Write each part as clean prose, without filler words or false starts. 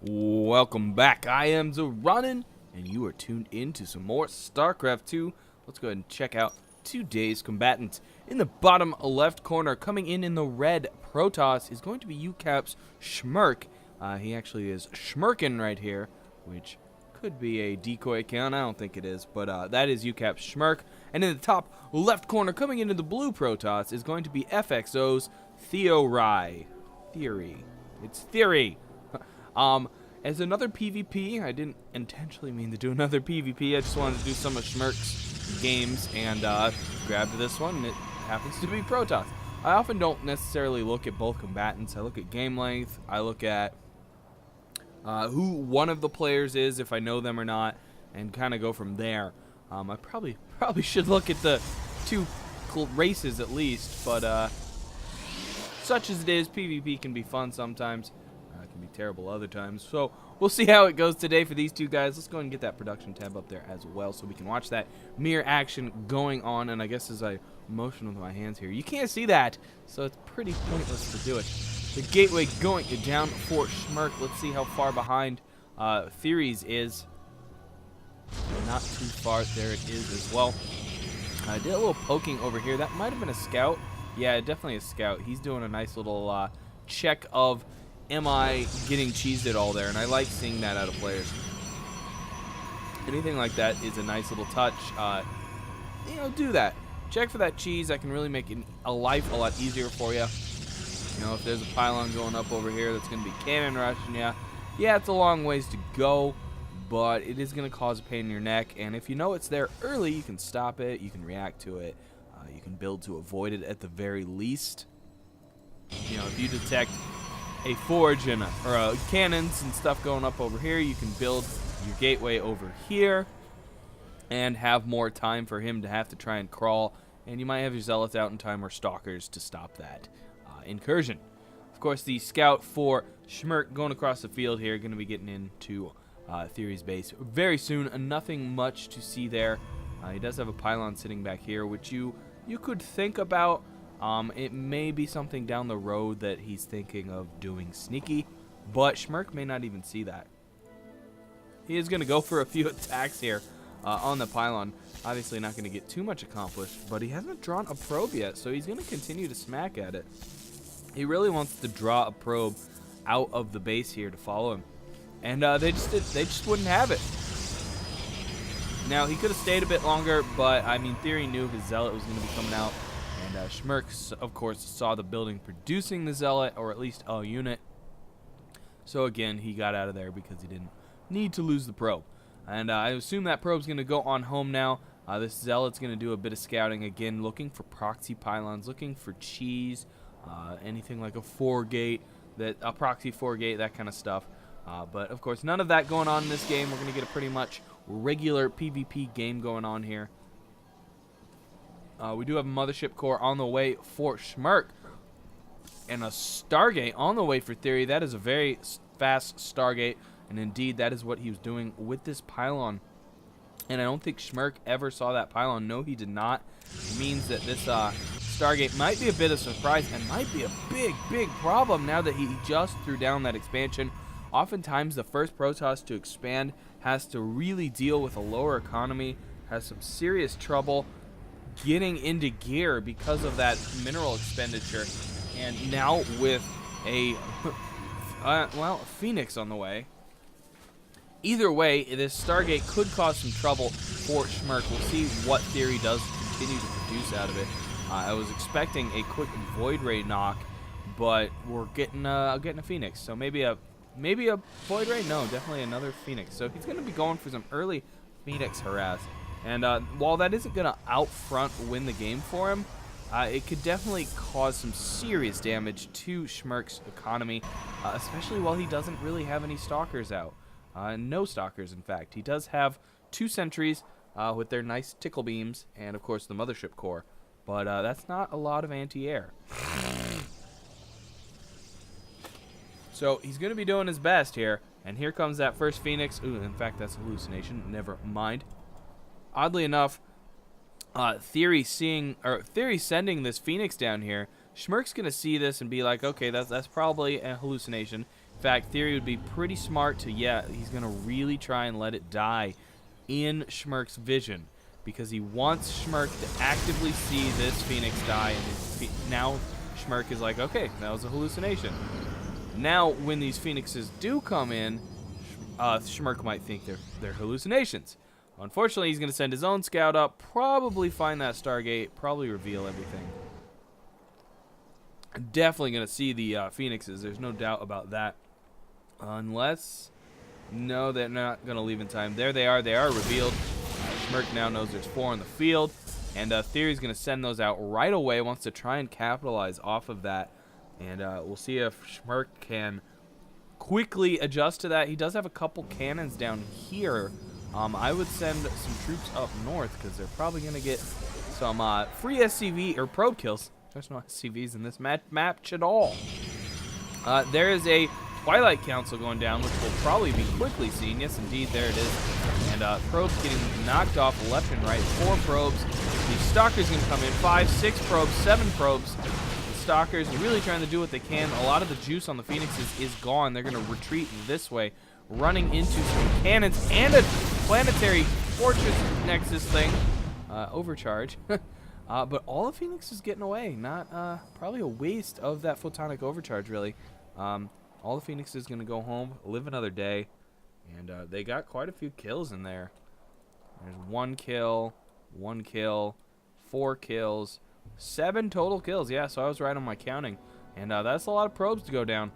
Welcome back. I am Zoronden, and you are tuned in to some more Starcraft 2. Let's go ahead and check out today's combatants. In the bottom left corner, coming in the red Protoss, is going to be UCAP's schmurk. He actually is schmurking right here, which could be a decoy account. I don't think it is, but that is UCAP's schmurk. And in the top left corner, coming into the blue Protoss, is going to be FXO's TheoRy. It's theory. As another PvP, I didn't intentionally mean to do another PvP. I just wanted to do some of Schmurk's games and grabbed this one, and it happens to be Protoss. I often don't necessarily look at both combatants. I look at game length. I look at who one of the players is, if I know them or not, and kind of go from there. I probably should look at the two races at least, but such as it is, PvP can be fun sometimes. It can be terrible other times. So we'll see how it goes today for these two guys. Let's go ahead and get that production tab up there as well so we can watch that mirror action going on. And I guess as I motion with my hands here, you can't see that, so it's pretty pointless to do it. The gateway going down for schmurk. Let's see how far behind Theories is. Not too far. There it is as well. I did a little poking over here. That might have been a scout. Yeah, definitely a scout. He's doing a nice little check of, am I getting cheesed at all there? And I like seeing that out of players. Anything like that is a nice little touch. Do that. Check for that cheese. That can really make life a lot easier for you. If there's a pylon going up over here that's going to be cannon rushing you, yeah, it's a long ways to go, but it is going to cause a pain in your neck. And if you know it's there early, you can stop it. You can react to it. You can build to avoid it at the very least. If you detect a forge and cannons and stuff going up over here, you can build your gateway over here and have more time for him to have to try and crawl, and you might have your zealots out in time or stalkers to stop that incursion. Of course, the scout for schmurk going across the field here, going to be getting into Theory's base very soon. Nothing much to see there. He does have a pylon sitting back here, which you could think about. It may be something down the road that he's thinking of doing sneaky, but schmurk may not even see that. He is going to go for a few attacks here on the pylon. Obviously not going to get too much accomplished, but he hasn't drawn a probe yet, so he's going to continue to smack at it. He really wants to draw a probe out of the base here to follow him, and they just wouldn't have it. Now, he could have stayed a bit longer, but, I mean, Theory knew his zealot was going to be coming out. And schmurk, of course, saw the building producing the zealot, or at least a unit. So, again, he got out of there because he didn't need to lose the probe. And I assume that probe's going to go on home now. This zealot's going to do a bit of scouting, again, looking for proxy pylons, looking for cheese, anything like a 4-gate, a proxy 4-gate, that kind of stuff. But, of course, none of that going on in this game. We're going to get a pretty much regular PvP game going on here. We do have a mothership core on the way for schmurk, and a Stargate on the way for Theory. That is a very fast Stargate, and indeed that is what he was doing with this pylon. And I don't think schmurk ever saw that pylon. No, he did not. It means that this Stargate might be a bit of a surprise and might be a big problem now that he just threw down that expansion. Oftentimes the first Protoss to expand has to really deal with a lower economy, has some serious trouble getting into gear because of that mineral expenditure. And now with a Phoenix on the way, either way, this Stargate could cause some trouble for schmurk. We'll see what Theory does to continue to produce out of it. I was expecting a quick Void Ray knock, but we're getting a Phoenix. So maybe a Void Ray? No, definitely another Phoenix. So he's going to be going for some early Phoenix harass. And while that isn't going to out-front win the game for him, it could definitely cause some serious damage to schmurk's economy, especially while he doesn't really have any stalkers out. No stalkers, in fact. He does have 2 sentries with their nice tickle beams and, of course, the mothership core. But that's not a lot of anti-air. So he's going to be doing his best here. And here comes that first Phoenix. Ooh, in fact, that's a hallucination. Never mind. Oddly enough, Theory sending this Phoenix down here, schmurk's going to see this and be like, okay, that's probably a hallucination. In fact, TheoRy would be pretty smart to, he's going to really try and let it die in schmurk's vision, because he wants schmurk to actively see this Phoenix die, and now schmurk is like, okay, that was a hallucination. Now, when these Phoenixes do come in, schmurk might think they're hallucinations. Unfortunately, he's going to send his own scout up, probably find that Stargate, probably reveal everything. Definitely going to see the Phoenixes. There's no doubt about that. Unless, no, they're not going to leave in time. There they are. They are revealed. Schmurk now knows there's 4 on the field. And TheoRy's going to send those out right away. Wants to try and capitalize off of that. And we'll see if Schmurk can quickly adjust to that. He does have a couple cannons down here. I would send some troops up north, because they're probably going to get some free SCV or probe kills. There's no SCVs in this map at all. There is a Twilight Council going down, which will probably be quickly seen. Yes, indeed, there it is. And probes getting knocked off left and right. 4 probes. The Stalker's going to come in. 5, 6 probes, 7 probes. The Stalkers are really trying to do what they can. A lot of the juice on the Phoenixes is gone. They're going to retreat this way, running into some cannons and a planetary fortress nexus thing. Overcharge. But all of Phoenix is getting away. Not probably a waste of that photonic overcharge, really. All the Phoenix is going to go home, live another day, and they got quite a few kills in there. There's 1 kill, 4 kills, 7 total kills. Yeah, so I was right on my counting, and that's a lot of probes to go down.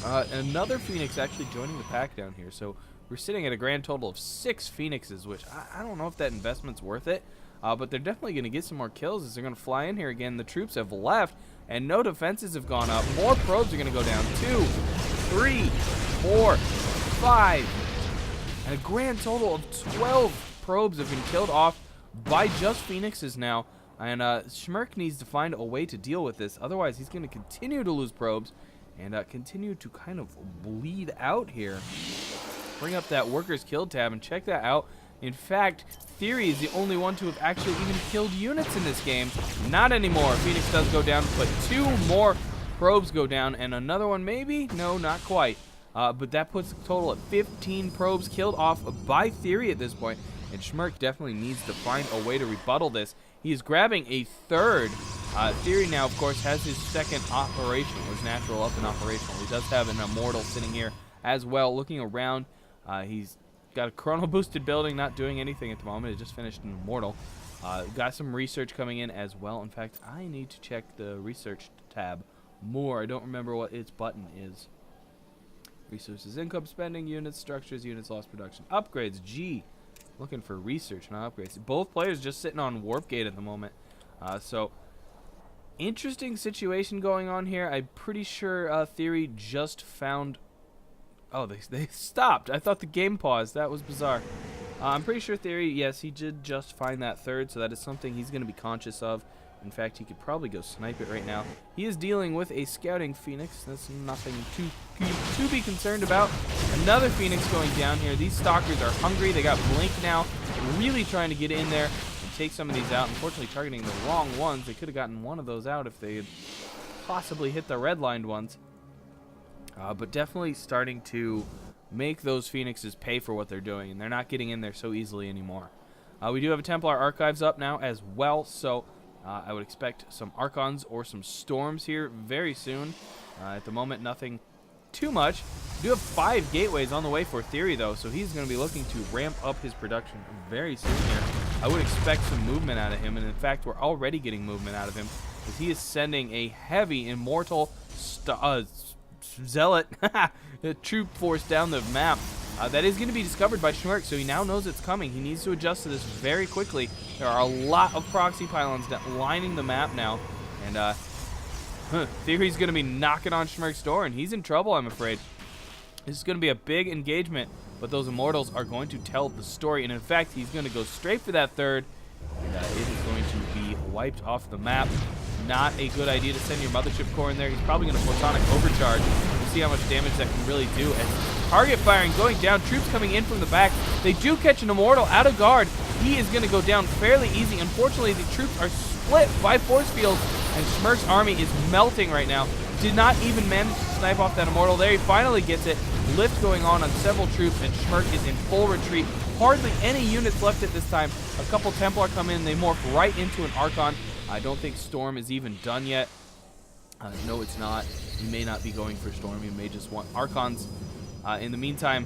Another Phoenix actually joining the pack down here, so we're sitting at a grand total of 6 Phoenixes, which I don't know if that investment's worth it. But they're definitely going to get some more kills as they're going to fly in here again. The troops have left, and no defenses have gone up. More probes are going to go down. 2, 3, 4, 5. And a grand total of 12 probes have been killed off by just Phoenixes now. And schmurk needs to find a way to deal with this. Otherwise, he's going to continue to lose probes and continue to kind of bleed out here. Bring up that workers killed tab and check that out. In fact, TheoRy is the only one to have actually even killed units in this game. Not anymore. Phoenix does go down, but 2 more probes go down, and another one maybe? No, not quite. But that puts the total at 15 probes killed off by TheoRy at this point, and schmurk definitely needs to find a way to rebuttal this. He is grabbing a 3rd. TheoRy now, of course, has his 2nd operational, his natural up and operational. He does have an immortal sitting here as well. Looking around, he's got a chrono boosted building, not doing anything at the moment. It just finished an immortal. Got some research coming in as well. In fact, I need to check the research tab more. I don't remember what its button is. Resources, income, spending, units, structures, units, lost production, upgrades. G. Looking for research, not upgrades. Both players just sitting on warp gate at the moment. So interesting situation going on here. I'm pretty sure TheoRy just found. Oh, they stopped. I thought the game paused. That was bizarre. I'm pretty sure TheoRy, yes, he did just find that 3rd, so that is something he's going to be conscious of. In fact, he could probably go snipe it right now. He is dealing with a scouting Phoenix. That's nothing to be concerned about. Another Phoenix going down here. These Stalkers are hungry. They got Blink now. Really trying to get in there and take some of these out. Unfortunately, targeting the wrong ones. They could have gotten one of those out if they had possibly hit the red-lined ones. But definitely starting to make those Phoenixes pay for what they're doing, and they're not getting in there so easily anymore. We do have a Templar Archives up now as well, so I would expect some Archons or some Storms here very soon. At the moment, nothing too much. We do have 5 gateways on the way for TheoRy, though, so he's going to be looking to ramp up his production very soon here. I would expect some movement out of him, and in fact, we're already getting movement out of him, because he is sending a heavy Immortal Zealot troop force down the map. That is going to be discovered by schmurk, so he now knows it's coming. He needs to adjust to this very quickly. There are a lot of proxy pylons lining the map now, and TheoRy's going to be knocking on schmurk's door, and he's in trouble, I'm afraid. This is going to be a big engagement, but those Immortals are going to tell the story, and in fact, he's going to go straight for that 3rd, and it is going to be wiped off the map. Not a good idea to send your Mothership Core in there. He's probably going to Photonic Overcharge. We'll see how much damage that can really do. And target firing going down. Troops coming in from the back. They do catch an Immortal out of guard. He is going to go down fairly easy. Unfortunately, the troops are split by force fields, and schmurk's army is melting right now. Did not even manage to snipe off that Immortal. There, he finally gets it. Lift going on several troops, and schmurk is in full retreat. Hardly any units left at this time. A couple Templar come in. They morph right into an Archon. I don't think Storm is even done yet. No, it's not. He may not be going for Storm. He may just want Archons. In the meantime,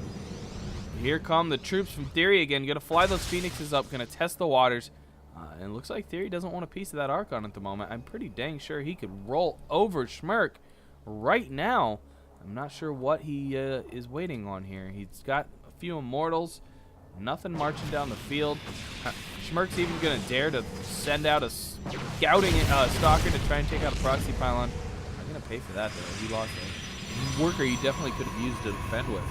here come the troops from TheoRy again. Going to fly those Phoenixes up. Going to test the waters. And it looks like TheoRy doesn't want a piece of that Archon at the moment. I'm pretty dang sure he could roll over schmurk right now. I'm not sure what he is waiting on here. He's got a few Immortals. Nothing marching down the field. Schmurk's even going to dare to send out a scouting stalker to try and take out a proxy pylon. I'm going to pay for that, though. He lost a worker he definitely could have used to defend with.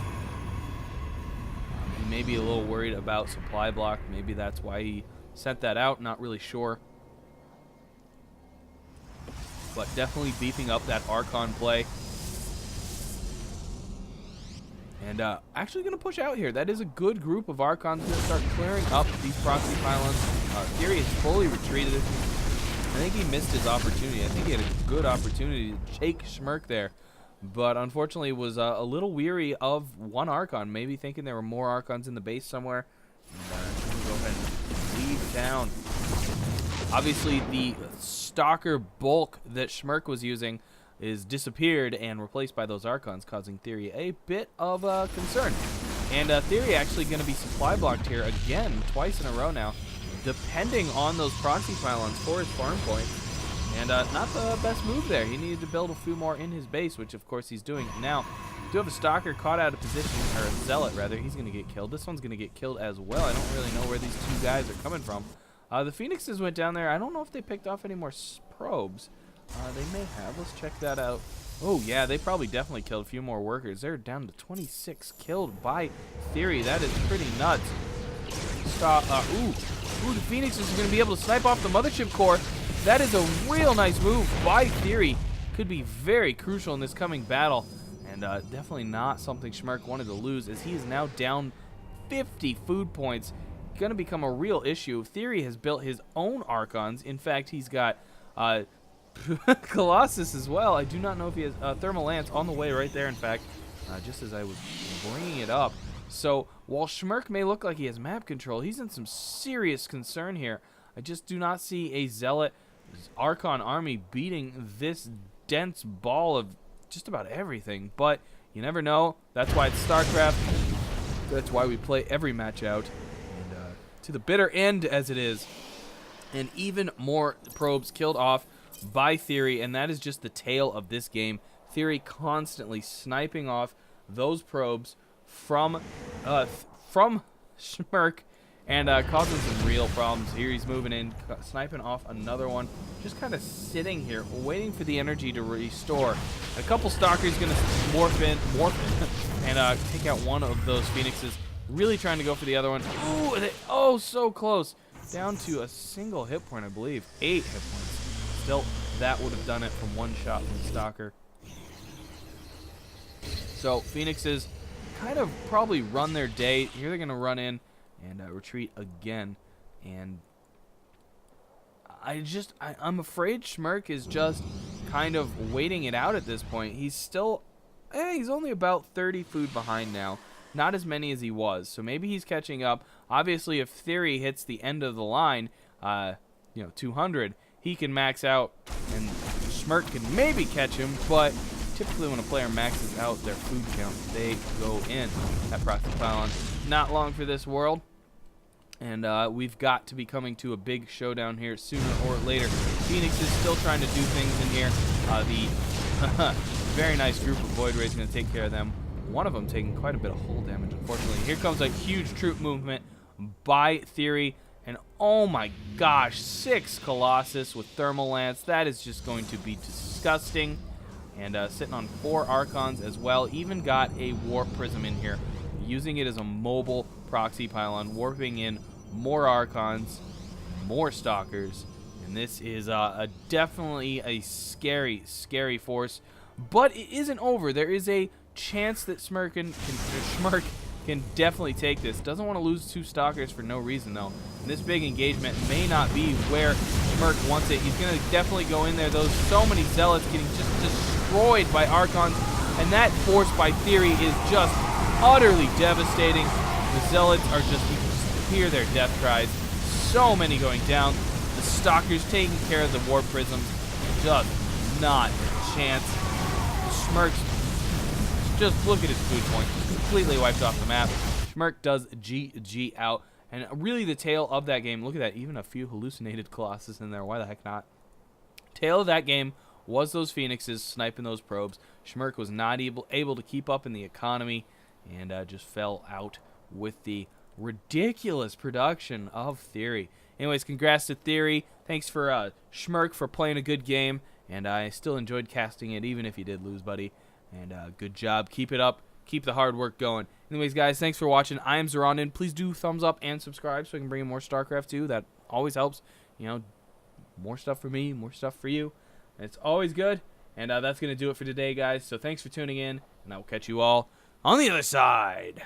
He may be a little worried about supply block. Maybe that's why he sent that out. Not really sure. But definitely beefing up that Archon play. And actually going to push out here. That is a good group of Archons. Going to start clearing up these proxy pylons. TheoRy is fully retreated. I think he missed his opportunity. I think he had a good opportunity to shake schmurk there. But unfortunately was a little weary of one Archon. Maybe thinking there were more Archons in the base somewhere. And go ahead and leave town. Obviously the Stalker bulk that schmurk was using is disappeared and replaced by those Archons, causing TheoRy a bit of a concern. And TheoRy actually going to be supply blocked here again, twice in a row now, depending on those proxy pylons for his farm point. And not the best move there. He needed to build a few more in his base, which of course he's doing now. Do have a Stalker caught out of position, or a Zealot rather. He's going to get killed. This one's going to get killed as well. I don't really know where these two guys are coming from. The Phoenixes went down there. I don't know if they picked off any more probes. They may have. Let's check that out. Oh, yeah, they probably definitely killed a few more workers. They're down to 26 killed by TheoRy. That is pretty nuts. Stop. Ooh, the Phoenixes are going to be able to snipe off the Mothership Core. That is a real nice move by TheoRy. Could be very crucial in this coming battle. And definitely not something schmurk wanted to lose, as he is now down 50 food points. Going to become a real issue. TheoRy has built his own Archons. In fact, he's got Colossus as well. I do not know if he has Thermal Lance on the way right there, in fact, just as I was bringing it up. So while schmurk may look like he has map control, he's in some serious concern here. I just do not see a Zealot Archon army beating this dense ball of just about everything, but you never know. That's why it's Starcraft. That's why we play every match out, and to the bitter end as it is. And even more probes killed off by TheoRy, and that is just the tale of this game. TheoRy constantly sniping off those probes from schmurk, and causing some real problems. Here he's moving in, sniping off another one, just kind of sitting here waiting for the energy to restore. A couple Stalkers going to morph in and take out one of those Phoenixes, really trying to go for the other one. Ooh, so close, down to a single hit point, I believe. 8 hit points. Still, that would have done it from one shot from Stalker. So Phoenixes kind of probably run their day. Here they're going to run in and retreat again. And I'm afraid schmurk is just kind of waiting it out at this point. He's still, he's only about 30 food behind now. Not as many as he was. So maybe he's catching up. Obviously, if TheoRy hits the end of the line, 200, he can max out, and schmurk can maybe catch him, but typically when a player maxes out their food count, they go in. That proxy pylon, not long for this world. And we've got to be coming to a big showdown here sooner or later. Phoenix is still trying to do things in here. The very nice group of Void Rays going to take care of them. One of them taking quite a bit of hull damage, unfortunately. Here comes a huge troop movement by TheoRy. And oh my gosh, 6 Colossus with Thermal Lance. That is just going to be disgusting. And sitting on 4 Archons as well. Even got a Warp Prism in here, using it as a mobile proxy pylon, warping in more Archons, more Stalkers. And this is definitely a scary, scary force. But it isn't over. There is a chance that schmurk can definitely take this. Doesn't want to lose 2 Stalkers for no reason, though. And this big engagement may not be where schmurk wants it. He's going to definitely go in there. So many Zealots getting just destroyed by Archons. And that force by TheoRy is just utterly devastating. The Zealots are just, you can just hear their death cries. So many going down. The Stalkers taking care of the War Prisms. Just not a chance. Schmurk, just look at his food point. Completely wiped off the map. Schmurk does GG out. And really the tale of that game, look at that, even a few hallucinated Colossus in there. Why the heck not? Tale of that game was those Phoenixes sniping those probes. Schmurk was not able to keep up in the economy and just fell out with the ridiculous production of TheoRy. Anyways, congrats to TheoRy. Thanks for Schmurk for playing a good game. And I still enjoyed casting it, even if you did lose, buddy. And good job. Keep it up. Keep the hard work going. Anyways, guys, thanks for watching. I am Zoronden. Please do thumbs up and subscribe so I can bring in more Starcraft 2. That always helps. You know, more stuff for me, more stuff for you. It's always good. And that's going to do it for today, guys. So thanks for tuning in, and I will catch you all on the other side.